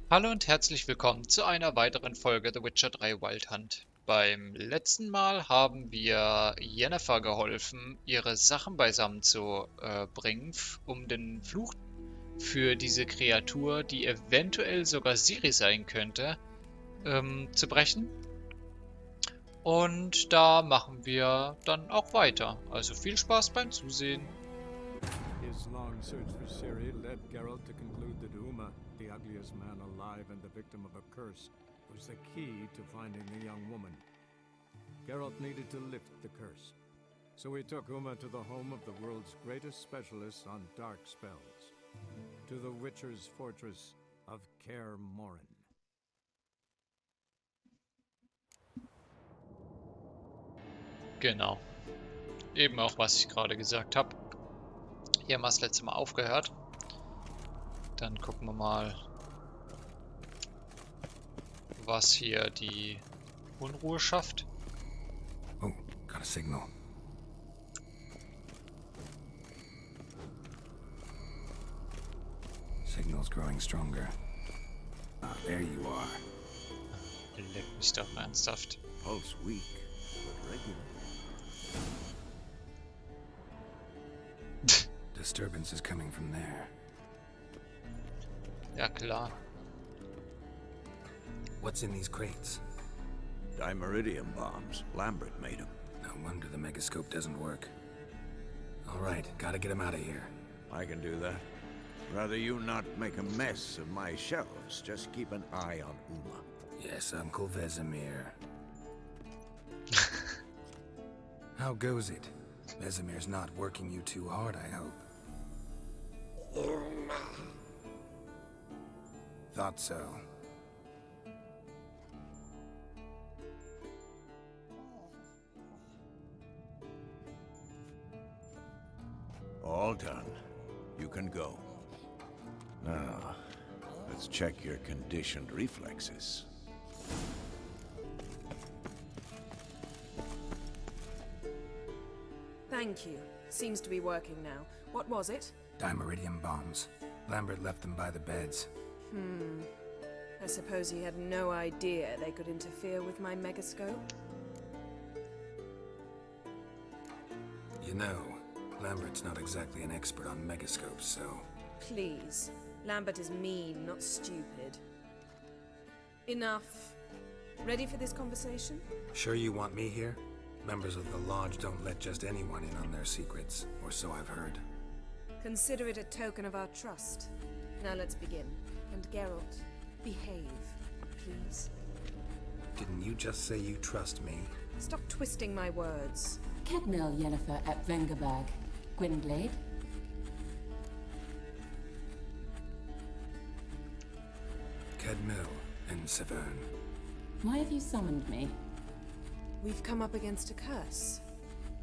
Hallo und herzlich willkommen zu einer weiteren Folge The Witcher 3 Wild Hunt. Beim letzten Mal haben wir Yennefer geholfen, ihre Sachen beisammen zu bringen, um den Fluch für diese Kreatur, die eventuell sogar Ciri sein könnte, zu brechen. Und da machen wir dann auch weiter. Also viel Spaß beim Zusehen. His long search for Ciri led Geralt to conclude that Uma, the ugliest man alive and the victim of a curse, was the key to finding the young woman. Geralt needed to lift the curse, so he took Uma to the home of the world's greatest specialist on dark spells, to the Witcher's fortress of Kaer Morhen. Genau. Eben auch, was ich gerade gesagt habe. Hier haben wir das letzte Mal aufgehört. Dann gucken wir mal, was hier die Unruhe schafft. Oh, got a signal. Signal's growing stronger. Ah, there you are. Leck mich doch ernsthaft. Pulse weak, but regular. Disturbance is coming from there. Ja klar. What's in these crates? Dimeridium bombs. Lambert made them. No wonder the megascope doesn't work. All right, gotta get him out of here. I can do that. Rather you not make a mess of my shelves. Just keep an eye on Uma. Yes, Uncle Vesemir. How goes it? Vesemir's not working you too hard, I hope. Thought so. All done. You can go. Now, let's check your conditioned reflexes. Thank you. Seems to be working now. What was it? Dimeridium bombs. Lambert left them by the beds. I suppose he had no idea they could interfere with my megascope. You know, Lambert's not exactly an expert on megascopes, so... Please. Lambert is mean, not stupid. Enough. Ready for this conversation? Sure you want me here? Members of the Lodge don't let just anyone in on their secrets, or so I've heard. Consider it a token of our trust. Now let's begin. And Geralt, behave, please. Didn't you just say you trust me? Stop twisting my words. Kedmil Yennefer at Vengerberg. Gwynblade? Kedmil and Severn. Why have you summoned me? We've come up against a curse.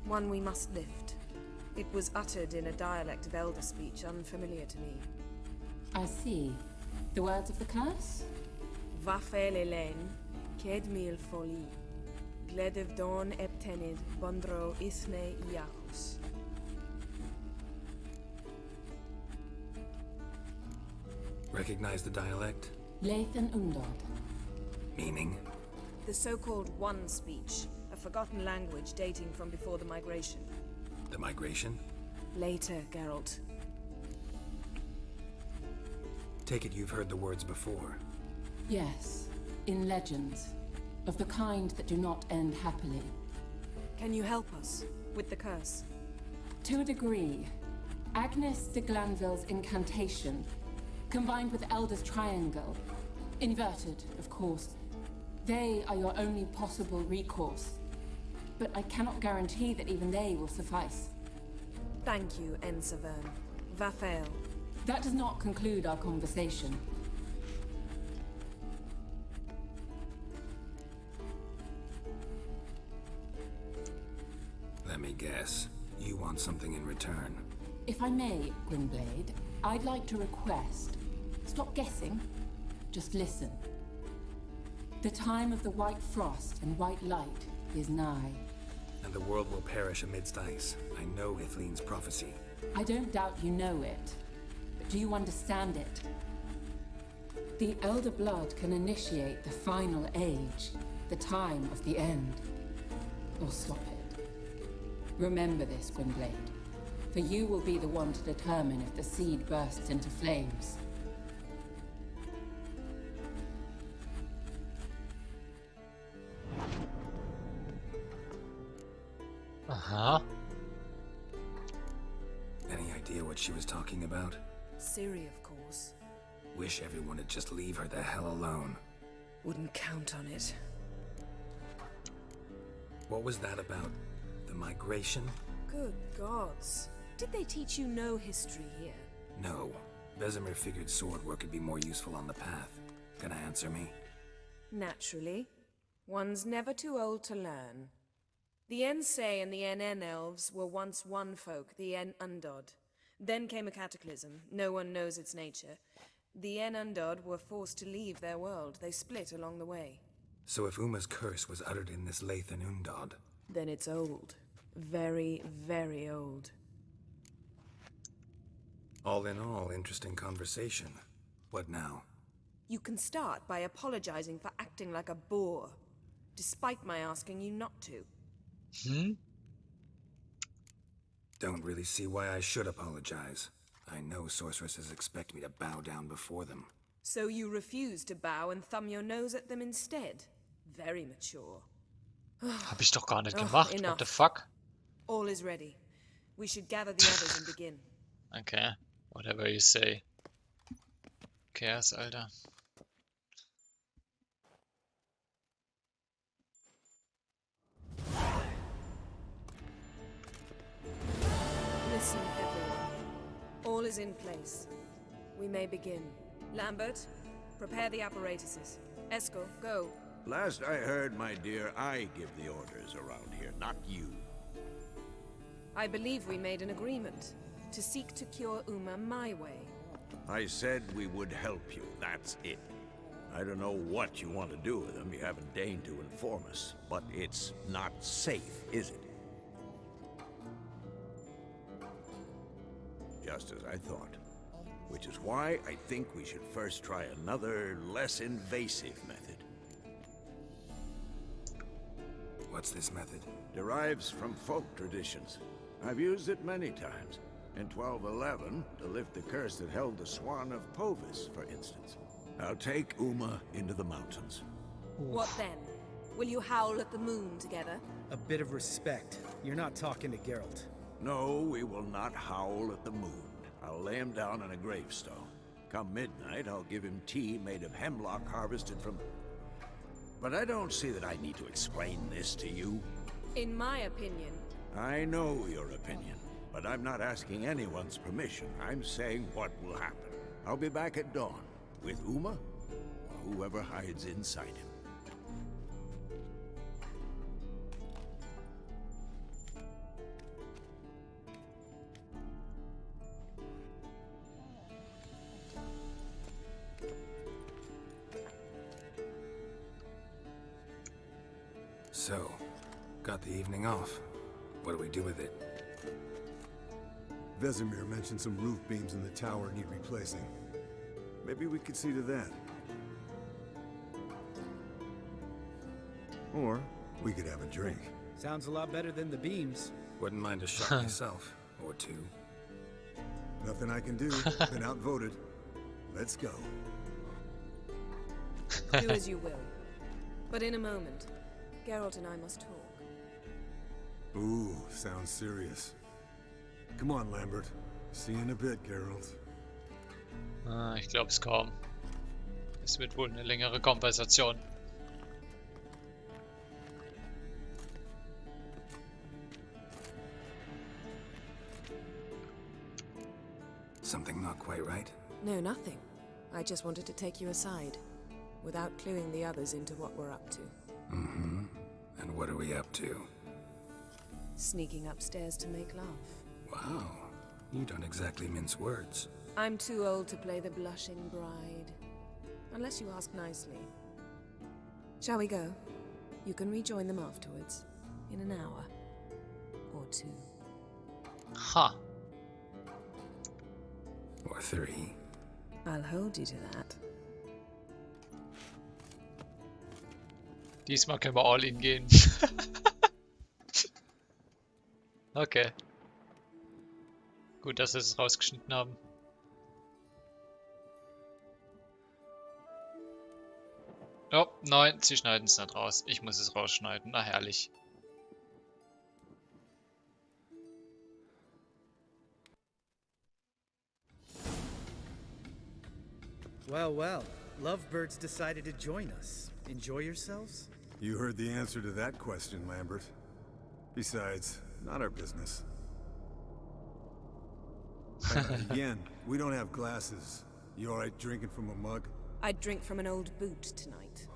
One we must lift. It was uttered in a dialect of Elder speech unfamiliar to me. I see. The words of the curse? Vafel Elaine, Kedmil Foli, Gledev Don Eptenid, Bondro Ithne Iachus. Recognize the dialect? Leith and Undod. Meaning? The so-called One speech, a forgotten language dating from before the migration. The migration? Later, Geralt. Take it you've heard the words before. Yes, in legends. Of the kind that do not end happily. Can you help us with the curse? To a degree, Agnes de Glanville's incantation, combined with Elder's triangle, inverted, of course, they are your only possible recourse. But I cannot guarantee that even they will suffice. Thank you, Severn. Vafel. That does not conclude our conversation. Let me guess. You want something in return. If I may, Gwynblade, I'd like to request. Stop guessing. Just listen. The time of the white frost and white light is nigh. And the world will perish amidst ice. I know Ithleen's prophecy. I don't doubt you know it. But do you understand it? The Elder Blood can initiate the final age, the time of the end, or stop it. Remember this, Gwynblade, for you will be the one to determine if the seed bursts into flames. Aha. Any idea what she was talking about? Ciri, of course. Wish everyone would just leave her the hell alone. Wouldn't count on it. What was that about? The migration? Good gods. Did they teach you no history here? No. Vesemir figured sword work would be more useful on the path. Gonna answer me? Naturally. One's never too old to learn. The Ensei and the NN elves were once one folk, the En Undod. Then came a cataclysm. No one knows its nature. The En Undod were forced to leave their world. They split along the way. So if Uma's curse was uttered in this Lathan Undod, Then it's old. Very, very old. all in all, interesting conversation. What now? You can start by apologizing for acting like a boor, despite my asking you not to. Don't really see why I should apologize. I know sorceresses expect me to bow down before them. So you refuse to bow and thumb your nose at them instead? Very mature. Hab ich doch gar nicht gemacht. enough. What the fuck? All is ready. We should gather the others and begin. Okay, whatever you say. Cares, Alter. Listen, everyone. All is in place. We may begin. Lambert, prepare the apparatuses. Eskel, go. Last I heard, my dear, I give the orders around here, not you. I believe we made an agreement to seek to cure Uma my way. I said we would help you, that's it. I don't know what you want to do with them, you haven't deigned to inform us. But it's not safe, is it? Just as I thought. Which is why I think we should first try another, less invasive method. What's this method? Derives from folk traditions. I've used it many times. In 1211, to lift the curse that held the Swan of Povis, for instance. I'll take Uma into the mountains. What then? Will you howl at the moon together? A bit of respect. You're not talking to Geralt. No, we will not howl at the moon. I'll lay him down on a gravestone. Come midnight, I'll give him tea made of hemlock harvested from... But I don't see that I need to explain this to you. In my opinion, I know your opinion, but I'm not asking anyone's permission. I'm saying what will happen. I'll be back at dawn, with Uma, or whoever hides inside him. So, got the evening off. What do we do with it? Vesemir mentioned some roof beams in the tower need replacing. Maybe we could see to that. Or we could have a drink. Sounds a lot better than the beams. Wouldn't mind a shot myself, or two. Nothing I can do. Been outvoted. Let's go. do as you will. But in a moment, Geralt and I must talk. Ooh, sounds serious. Come on, Lambert. See you in a bit, Geralt. Ich glaube es kaum. Es wird wohl eine längere Konversation. Something not quite right? No, nothing. I just wanted to take you aside, without cluing the others into what we're up to. Mm-hmm. And what are we up to? Sneaking upstairs to make love. Wow. You don't exactly mince words. I'm too old to play the blushing bride. Unless you ask nicely. Shall we go? You can rejoin them afterwards. In an hour. Or two. Ha. Or three. I'll hold you to that. Diesmal können wir all in gehen. Okay. Gut, dass sie es rausgeschnitten haben. Oh, nein, sie schneiden es nicht raus. Ich muss es rausschneiden. Na herrlich. Well, well. Lovebirds decided to join us. Enjoy yourselves? You heard the answer to that question, Lambert. Besides, not our business. Yen, we don't have glasses. You alright drinking from a mug? I'd drink from an old boot tonight.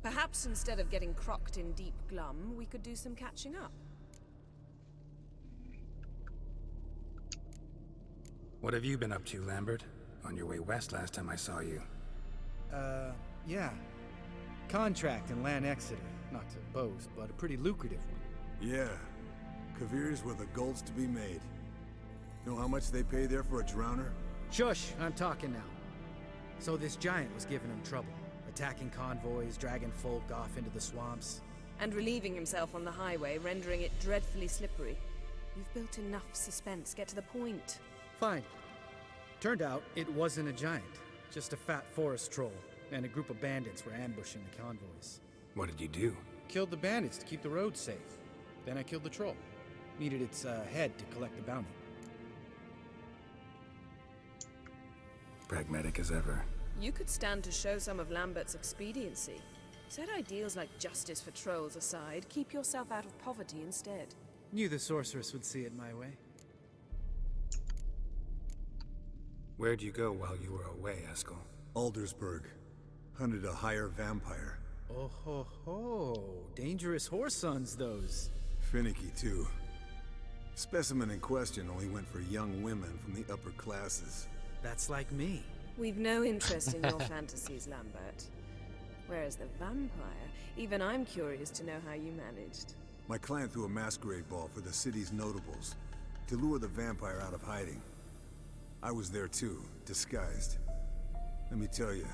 Perhaps instead of getting crocked in deep glum, we could do some catching up. What have you been up to, Lambert? On your way west last time I saw you. Yeah. Contract in Lan Exeter. Not to boast, but a pretty lucrative one. Yeah. Kavir's where the gold's to be made. Know how much they pay there for a drowner? Shush, I'm talking now. So this giant was giving him trouble. Attacking convoys, dragging folk off into the swamps. And relieving himself on the highway, rendering it dreadfully slippery. You've built enough suspense. Get to the point. Fine. Turned out it wasn't a giant. Just a fat forest troll. And a group of bandits were ambushing the convoys. What did you do? Killed the bandits to keep the road safe. Then I killed the troll. Needed its head to collect the bounty. Pragmatic as ever. You could stand to show some of Lambert's expediency. Set ideals like justice for trolls aside, keep yourself out of poverty instead. Knew the sorceress would see it my way. Where'd you go while you were away, Eskel? Aldersburg. Hunted a higher vampire. Oh ho ho. Dangerous horse sons, those. Finicky, too. Specimen in question only went for young women from the upper classes. That's like me. We've no interest in your fantasies, Lambert. Whereas the vampire, even I'm curious to know how you managed. My client threw a masquerade ball for the city's notables to lure the vampire out of hiding. I was there too, disguised. Let me tell you,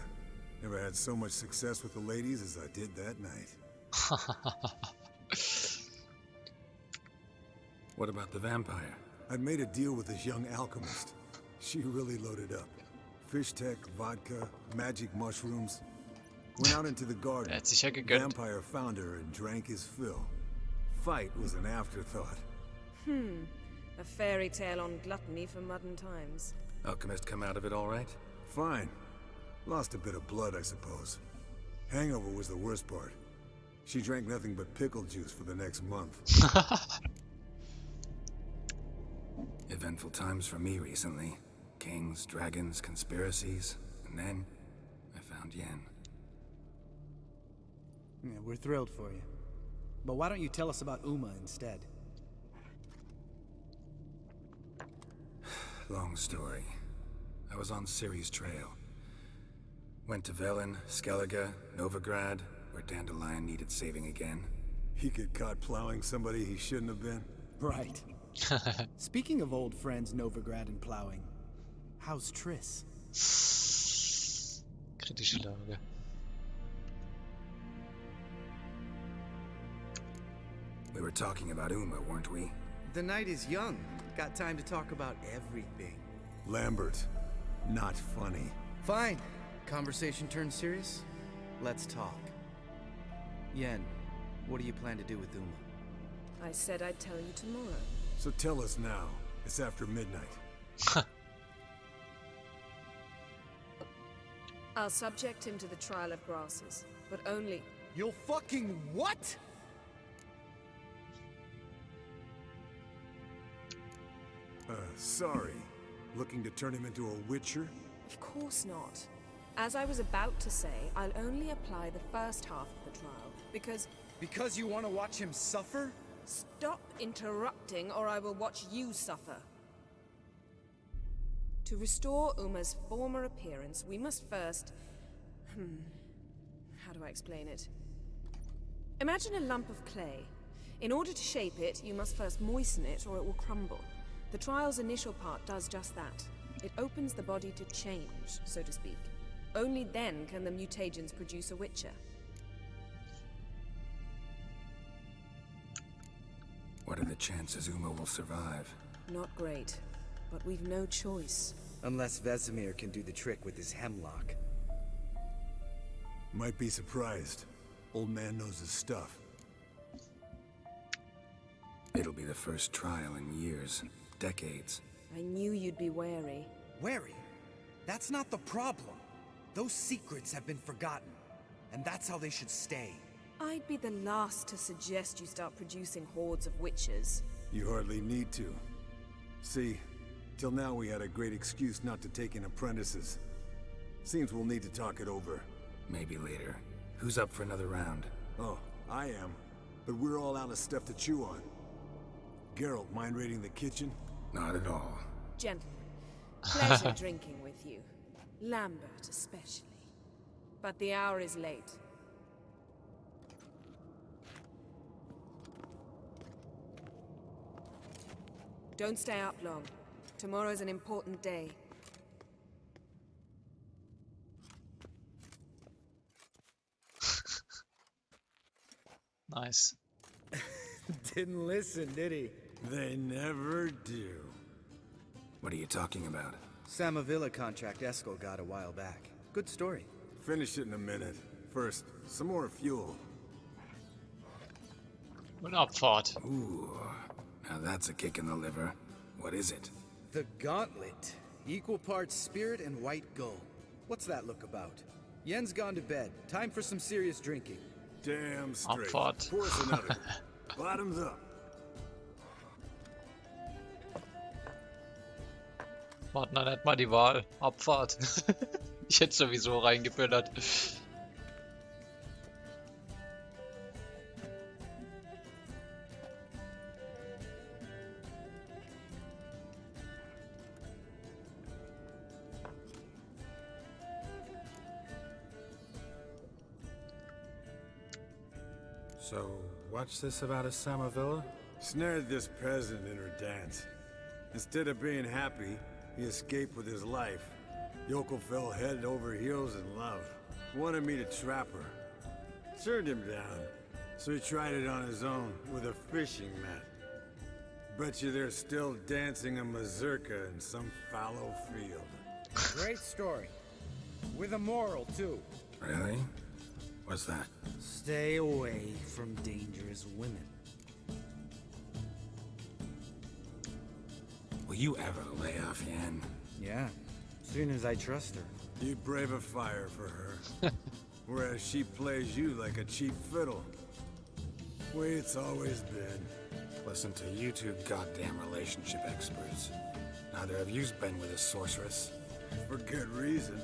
never had so much success with the ladies as I did that night. What about the vampire? I'd made a deal with this young alchemist. She really loaded up. Fish tech, vodka, magic mushrooms. Went out into the garden. Er hat sich ja gegönnt. Vampire found her and drank his fill. Fight was an afterthought. A fairy tale on gluttony for modern times. Alchemist come out of it all right? Fine. Lost a bit of blood, I suppose. Hangover was the worst part. She drank nothing but pickle juice for the next month. Eventful times for me recently. Kings, dragons, conspiracies, and then I found Yen. Yeah, we're thrilled for you. But why don't you tell us about Uma instead? Long story. I was on Ciri's trail. Went to Velen, Skellige, Novigrad, where Dandelion needed saving again. He get caught plowing somebody he shouldn't have been. Right. Speaking of old friends Novigrad and plowing, how's Triss? Kritische Lage. We were talking about Uma, weren't we? The night is young. Got time to talk about everything. Lambert, not funny. Fine. Conversation turned serious? Let's talk. Yen, what do you plan to do with Uma? I said I'd tell you tomorrow. So tell us now. It's after midnight. I'll subject him to the trial of grasses, but only... You'll fucking what? Sorry. Looking to turn him into a witcher? Of course not. As I was about to say, I'll only apply the first half of the trial, because... Because you want to watch him suffer? Stop interrupting, or I will watch you suffer. To restore Uma's former appearance, we must first... How do I explain it? Imagine a lump of clay. In order to shape it, you must first moisten it, or it will crumble. The trial's initial part does just that. It opens the body to change, so to speak. Only then can the mutagens produce a Witcher. What are the chances Uma will survive? Not great, but we've no choice. Unless Vesemir can do the trick with his hemlock. Might be surprised. Old man knows his stuff. It'll be the first trial in years, decades. I knew you'd be wary. Wary? That's not the problem. Those secrets have been forgotten, and that's how they should stay. I'd be the last to suggest you start producing hordes of witches. You hardly need to. See, till now we had a great excuse not to take in apprentices. Seems we'll need to talk it over. Maybe later. Who's up for another round? Oh, I am. But we're all out of stuff to chew on. Geralt, mind raiding the kitchen? Not at all. Gentlemen, pleasure drinking with you. Lambert especially. But the hour is late. Don't stay up long. Tomorrow's an important day. Nice. Didn't listen, did he? They never do. What are you talking about? Samavilla contract Eskel got a while back. Good story. Finish it in a minute. First, some more fuel. Und Abfahrt. Ooh, now that's a kick in the liver. What is it? The Gauntlet. Equal parts spirit and white gull. What's that look about? Yen's gone to bed. Time for some serious drinking. Damn straight. Abfahrt. Pour us another. Bottoms up. Warten dann nicht mal die Wahl. Abfahrt. Ich hätte sowieso reingeböllert. So, what's this about a Samavilla? Snared this peasant in her dance. Instead of being happy, he escaped with his life. Yokel fell head over heels in love. Wanted me to trap her. Turned him down. So he tried it on his own with a fishing net. Bet you they're still dancing a mazurka in some fallow field. Great story. With a moral, too. Really? What's that? Stay away from dangerous women. Will you ever lay off Yen? Yeah, soon as I trust her. You brave a fire for her. Whereas she plays you like a cheap fiddle. Way it's always been. Listen to you two goddamn relationship experts. Neither of you's been with a sorceress. For good reason.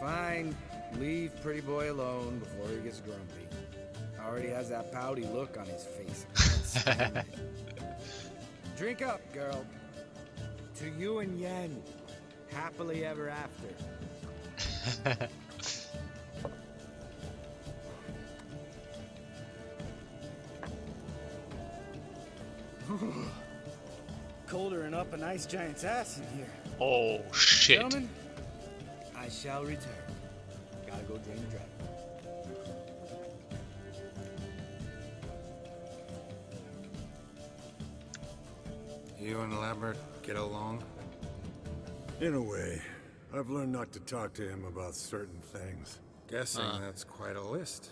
Fine. Leave pretty boy alone before he gets grumpy. Already has that pouty look on his face. I can't stand it. Drink up, girl. To you and Yen. Happily ever after. Colder and up an ice giant's ass in here. Oh shit. Gentlemen, I shall return. Gotta go drain the dragon. You and Lambert get along? In a way. I've learned not to talk to him about certain things. Guessing that's quite a list.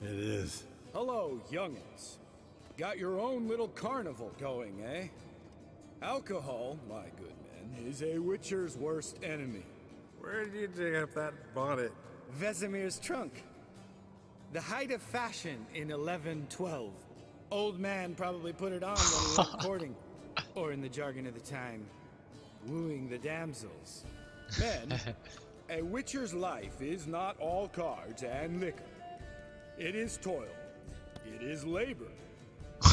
It is. Hello, youngins. Got your own little carnival going, eh? Alcohol, my good men, is a witcher's worst enemy. Where did you dig up that bonnet? Vesemir's trunk. The height of fashion in 1112. Old man probably put it on when he went courting. Or in the jargon of the time, wooing the damsels. Men, a witcher's life is not all cards and liquor. It is toil. It is labor.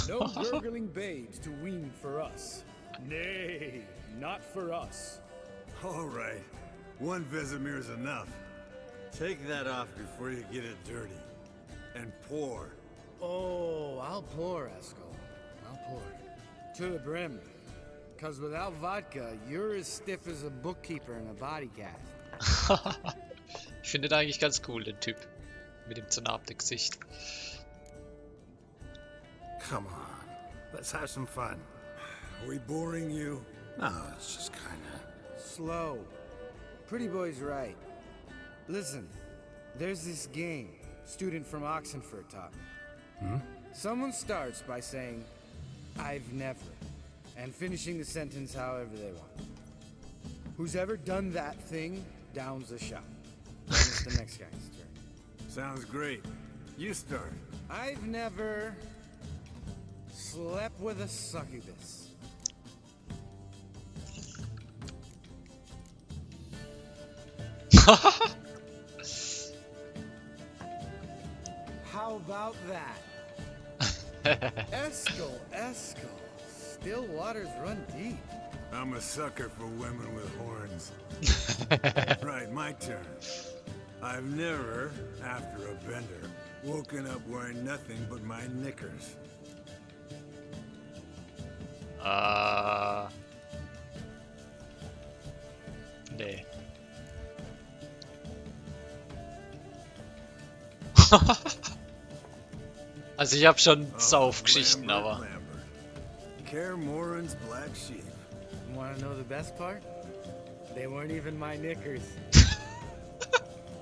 No gurgling babes to wean for us. Nay, not for us. All right. One Vesemir's enough. Take that off before you get it dirty. And pour. Oh, I'll pour, Eskel. I'll pour. To the brim. Cause without vodka, you're as stiff as a bookkeeper in a body cast. Ich finde den eigentlich ganz cool, den Typ. Mit dem Zanaptik-Gesicht. Come on, let's have some fun. Are we boring you? No, it's just kinda... Slow. Pretty boy's right. Listen, there's this game student from Oxenford taught me. Someone starts by saying, I've never, and finishing the sentence however they want. Who's ever done that thing downs the shot. Then it's the next guy's turn. Sounds great. You start. I've never slept with a succubus. How about that? Eskel. Still waters run deep. I'm a sucker for women with horns. Right, my turn. I've never, after a bender, woken up wearing nothing but my knickers. Nee. Also ich habe schon Saufgeschichten, aber... Care Moran's black sheep. Wanna know the best part? They weren't even my knickers.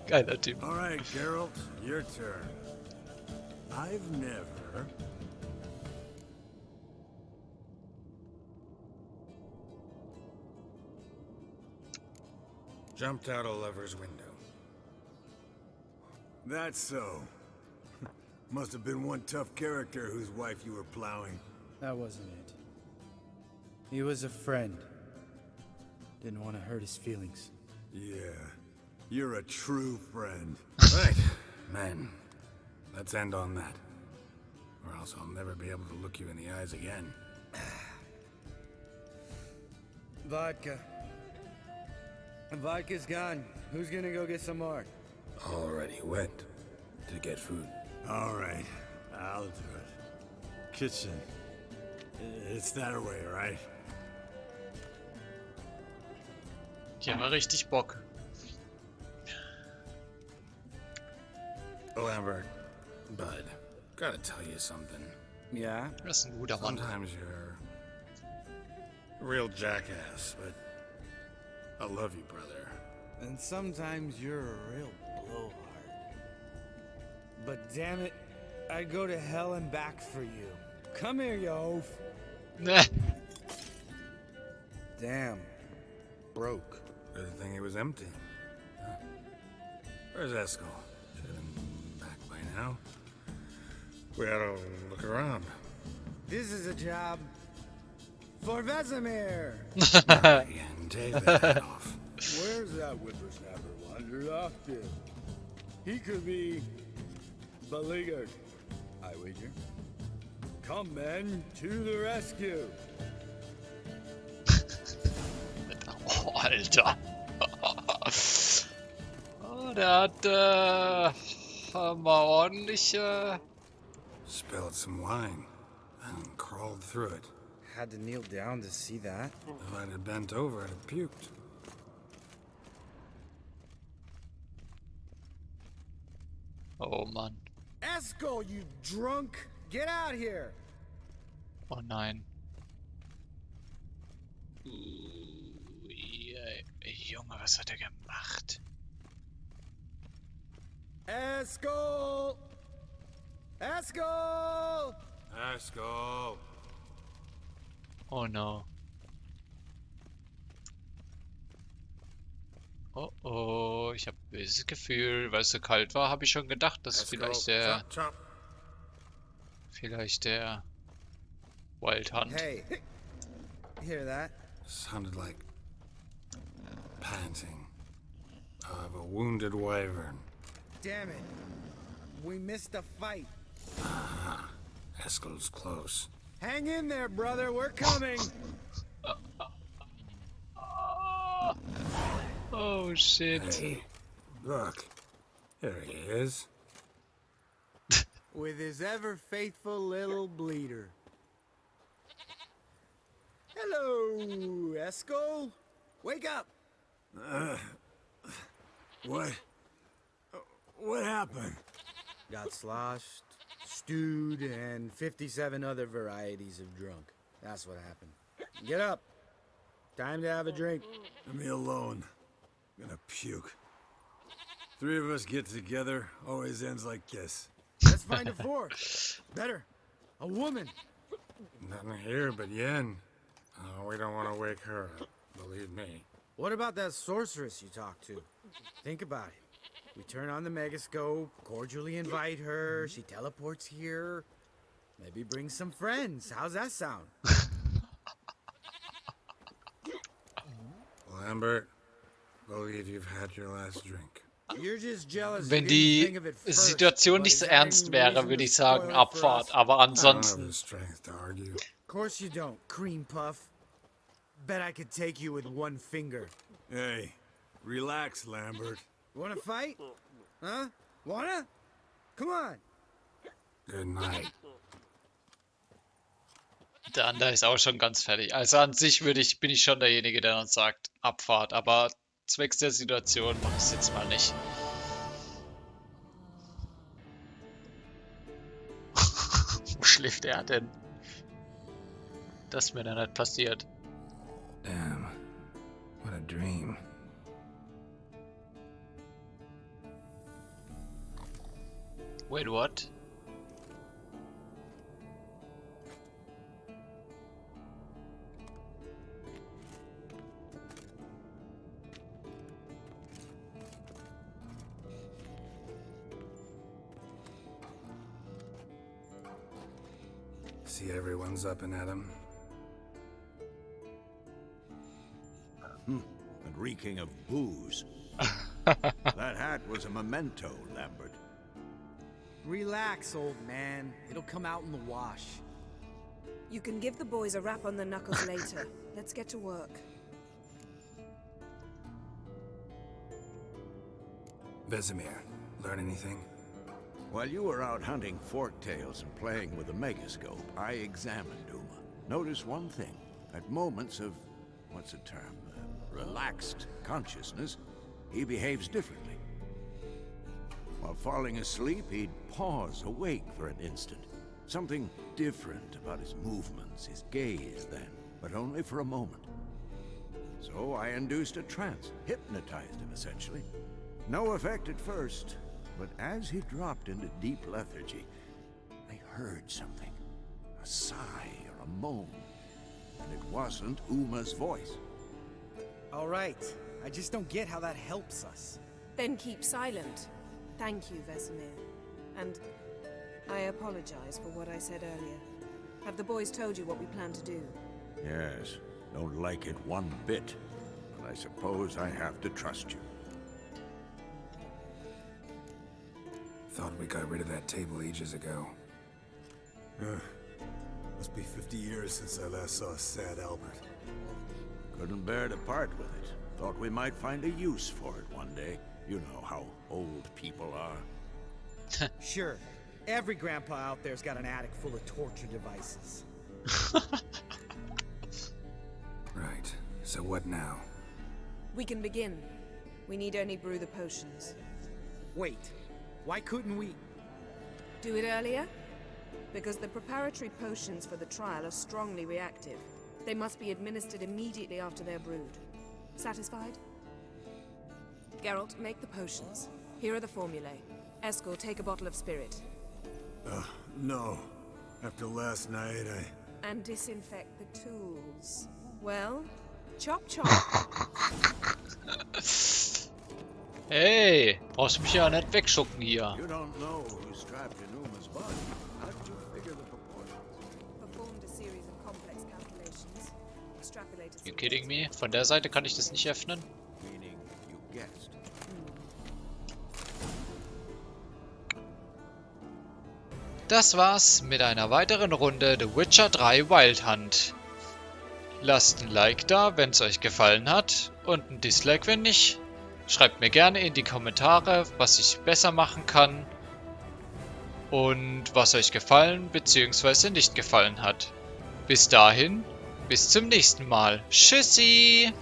Geiler Typ. All right, Geralt, your turn. I've never... Jumped out a lover's window. That's so. Must have been one tough character whose wife you were plowing. That wasn't it. He was a friend. Didn't want to hurt his feelings. Yeah, you're a true friend. Right, man. Let's end on that. Or else I'll never be able to look you in the eyes again. Vodka. Vodka's gone. Who's gonna go get some more? Already went to get food. All right, I'll do it. Kitchen. It's that way, right? Die haben ja richtig Bock. Lambert, bud, gotta tell you something. Yeah? Das ist ein guter Mann. Sometimes you're a real jackass, but I love you, brother. And sometimes you're a real blowhard. But damn it, I'd go to hell and back for you. Come here, you oaf. Damn. Broke. Good thing it was empty. Huh? Where's Eskel? Should have been back by now. We ought to look around. This is a job for Vesemir. Again, take that hat off. Where's that whippersnapper wandered off to? He could be beleaguered, I wager. Come, men, to the rescue. Oh, Alter. Oh, der hat mal ordentlich... Spilled some wine and crawled through it. Had to kneel down to see that. If I'd have bent over, I'd have puked. Oh Mann. Eskel, you drunk! Get out here! Oh nein. Junge, was hat er gemacht? Eskel! Eskel! Eskel! Oh no. Oh oh, ich habe ein böses Gefühl, weil es so kalt war, habe ich schon gedacht, dass vielleicht der Wild Hunt. Hey, hear that? Sounded like panting of a wounded wyvern. Damn it. We missed a fight. Ah, Eskel's close. Hang in there, brother. We're coming. Oh shit. Hey, look. There he is. With his ever faithful little bleeder. Hello, Esco. Wake up. What? What happened? Got sloshed, stewed, and 57 other varieties of drunk. That's what happened. Get up. Time to have a drink. Leave me alone. I'm gonna puke. Three of us get together, always ends like this. Let's find a fourth. Better. A woman. Nothing here but Yen. Oh, we don't want to wake her up, believe me. What about that sorceress you talked to? Think about it. We turn on the megascope, cordially invite her, she teleports here. Maybe bring some friends. How's that sound? Lambert, believe you've had your last drink. You're just jealous. Wenn die Situation nicht so ernst wäre, würde ich sagen Abfahrt. Aber I don't have ansonsten... the strength to argue. Of course you don't, cream puff. Bet I could take you with one finger. Hey, relax, Lambert. Wanna fight? Huh? Wanna? Come on. Good night. Der andere ist auch schon ganz fertig. Also an sich bin ich schon derjenige, der dann sagt Abfahrt. Aber zwecks der Situation mache ich es jetzt mal nicht. Wo schläft er denn? Das ist mir dann nicht passiert. Damn. What a dream. Wait, what? See everyone's up and at 'em. And reeking of booze. That hat was a memento, Lambert. Relax, old man. It'll come out in the wash. You can give the boys a rap on the knuckles later. Let's get to work. Vesemir, learn anything? While you were out hunting forktails and playing with the megascope, I examined Uma. Notice one thing. At moments of, what's the term, relaxed consciousness, he behaves differently. While falling asleep, he'd pause awake for an instant. Something different about his movements, his gaze then, but only for a moment. So I induced a trance, hypnotized him essentially. No effect at first, but as he dropped into deep lethargy, I heard something. A sigh or a moan. And it wasn't Uma's voice. All right. I just don't get how that helps us. Then keep silent. Thank you, Vesemir. And I apologize for what I said earlier. Have the boys told you what we plan to do? Yes, don't like it one bit. But I suppose I have to trust you. Thought we got rid of that table ages ago. Must be 50 years since I last saw sad Albert. Couldn't bear to part with it. Thought we might find a use for it one day. You know how old people are. Sure. Every grandpa out there's got an attic full of torture devices. Right. So what now? We can begin. We need only brew the potions. Wait. Why couldn't we? Do it earlier? Because the preparatory potions for the trial are strongly reactive. They must be administered immediately after they're brewed. Satisfied? Geralt, make the potions. Here are the formulae. Eskel, take a bottle of spirit. No. After last night, And disinfect the tools. Well, chop chop. Hey, brauchst mich ja nicht wegschucken hier. You don't know who's strapped in Uma's body. How did you figure the proportions? Performed a series of complex calculations. Extrapolated. You kidding me? Von der Seite kann ich das nicht öffnen? Meaning you guessed. Das war's mit einer weiteren Runde The Witcher 3 Wild Hunt. Lasst ein Like da, wenn es euch gefallen hat, und ein Dislike, wenn nicht. Schreibt mir gerne in die Kommentare, was ich besser machen kann und was euch gefallen bzw. nicht gefallen hat. Bis dahin, Bis zum nächsten Mal. Tschüssi!